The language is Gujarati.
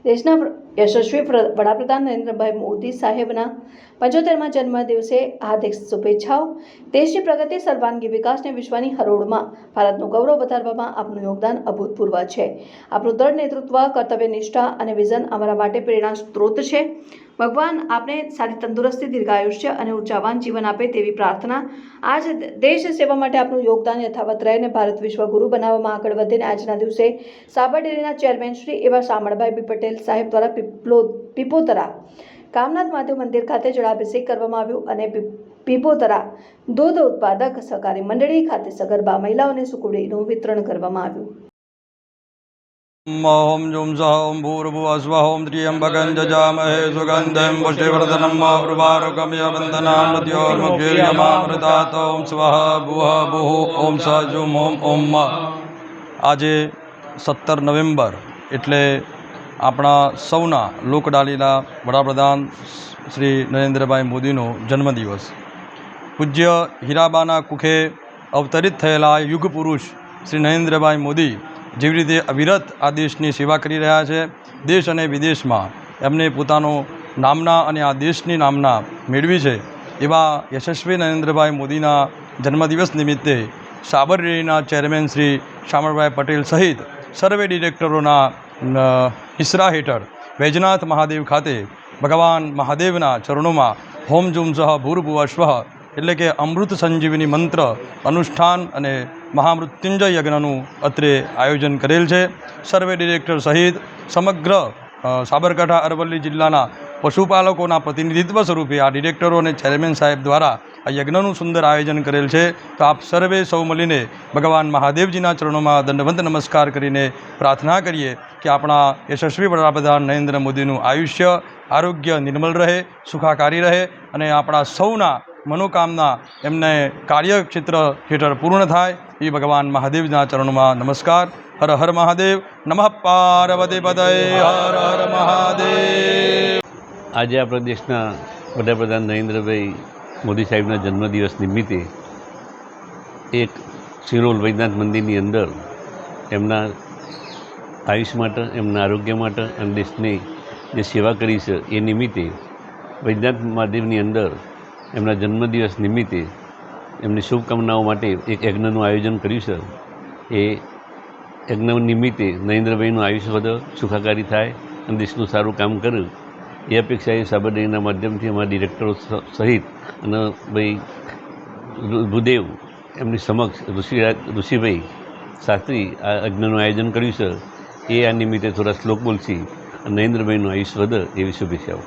દેશના યશસ્વી વડાપ્રધાન નરેન્દ્રભાઈ મોદી સાહેબના 75મા જન્મદિવસે હાર્દિક શુભેચ્છાઓ। દેશની પ્રગતિ, સર્વાંગી વિકાસને વિશ્વની હરોળમાં ભારતનું ગૌરવ વધારવામાં આપનું યોગદાન અભૂતપૂર્વ છે। આપણું દૃઢ નેતૃત્વ, કર્તવ્ય નિષ્ઠા અને વિઝન અમારા માટે પ્રેરણા સ્ત્રોત છે। ભગવાન આપને સારી તંદુરસ્તી, દીર્ઘાયુષ્ય અને ઉર્જાવાન જીવન આપે તેવી પ્રાર્થના। આજ દેશ સેવા માટે આપનું યોગદાન યથાવત રહે અને ભારત વિશ્વગુરુ બનાવવામાં આગળ વધે। આજના દિવસે સાબર ડેરીના ચેરમેન શ્રી એવા શામળભાઈ પટેલ સાહેબ દ્વારા પીપોતરા કામનાથ મહાદેવ મંદિર ખાતે જળાભિષેક કરવામાં આવ્યું અને પીપોતરા દૂધ ઉત્પાદક સહકારી મંડળી ખાતે સગર્ભા મહિલાઓને સુકુડીનું વિતરણ કરવામાં આવ્યું। ओम जुम सह ओम भूर्भुवः स्वः ओम त्र्यंबकं जजामहे सुगन्धिं पुष्टिवर्धनं उर्वारुकं यवन्दनान् मृत्योर्मुक्षीर्यमामृतात् ओम स्वः भुवः भुः ओम स जुम ओम આજે 17 નવેમ્બર એટલે આપણા સૌના લોકડાલીલા વડાપ્રધાન શ્રી નરેન્દ્રભાઈ મોદીનો જન્મદિવસ। પૂજ્ય હીરાબાના કુખે અવતરિત થયેલા યુગ પુરુષ શ્રી નરેન્દ્રભાઈ મોદી જેવી રીતે અવિરત આ દેશની સેવા કરી રહ્યા છે, દેશ અને વિદેશમાં એમને પોતાનો નામના અને આ દેશની નામના મેળવી છે, એવા યશસ્વી નરેન્દ્રભાઈ મોદીના જન્મદિવસ નિમિત્તે સાબર ડેરીના ચેરમેન શ્રી શામળભાઈ પટેલ સહિત સર્વે ડિરેક્ટરોના ઈસરા હેઠળ વૈજનાથ મહાદેવ ખાતે ભગવાન મહાદેવના ચરણોમાં હોમ જુમ સહ ભૂર્ભુવઃ સ્વઃ એટલે કે અમૃત સંજીવની મંત્ર અનુષ્ઠાન અને મહામૃત્યુંજય યજ્ઞનું અત્રે આયોજન કરેલ છે। સર્વે ડિરેક્ટર સહિત સમગ્ર સાબરકાંઠા અરવલ્લી જિલ્લાના પશુપાલકોના પ્રતિનિધિત્વ સ્વરૂપે આ ડિરેક્ટરો અને ચેરમેન સાહેબ દ્વારા આ યજ્ઞનું સુંદર આયોજન કરેલ છે। તો આપ સર્વે સૌ મળીને ભગવાન મહાદેવજીના ચરણોમાં દંડવંત નમસ્કાર કરીને પ્રાર્થના કરીએ કે આપણા યશસ્વી વડાપ્રધાન નરેન્દ્ર મોદીનું આયુષ્ય આરોગ્ય નિર્મલ રહે, સુખાકારી રહે અને આપણા સૌના મનોકામના એમને કાર્યક્ષેત્ર હેઠળ પૂર્ણ થાય એ ભગવાન મહાદેવના ચરણોમાં નમસ્કાર। હર હર મહાદેવ, નમઃ પાર્વતી પતય, હર હર મહાદેવ। આજે આપણા દેશના વડાપ્રધાન નરેન્દ્રભાઈ મોદી સાહેબના જન્મદિવસ નિમિત્તે એક સિરોલ વૈજનાથ મંદિરની અંદર એમના આયુષ માટે, એમના આરોગ્ય માટે અને દેશની જે સેવા કરી છે એ નિમિત્તે વૈજનાથ મહાદેવની અંદર એમના જન્મદિવસ નિમિત્તે એમની શુભકામનાઓ માટે એક યજ્ઞનું આયોજન કર્યું છે। એ યજ્ઞ નિમિત્તે નરેન્દ્રભાઈનું આયુષ્ય વધે, સુખાકારી થાય અને દેશનું સારું કામ કરે એ અપેક્ષાએ સાબર ડેરીના માધ્યમથી અમારા ડિરેક્ટરો સહિત અને ભાઈ ભૂદેવ એમની સમક્ષ ઋષિભાઈ શાસ્ત્રી આ યજ્ઞનું આયોજન કર્યું છે। એ આ નિમિત્તે થોડા શ્લોક બોલશી અને નરેન્દ્રભાઈનું આયુષ્ય વધે એવી શુભેચ્છાઓ।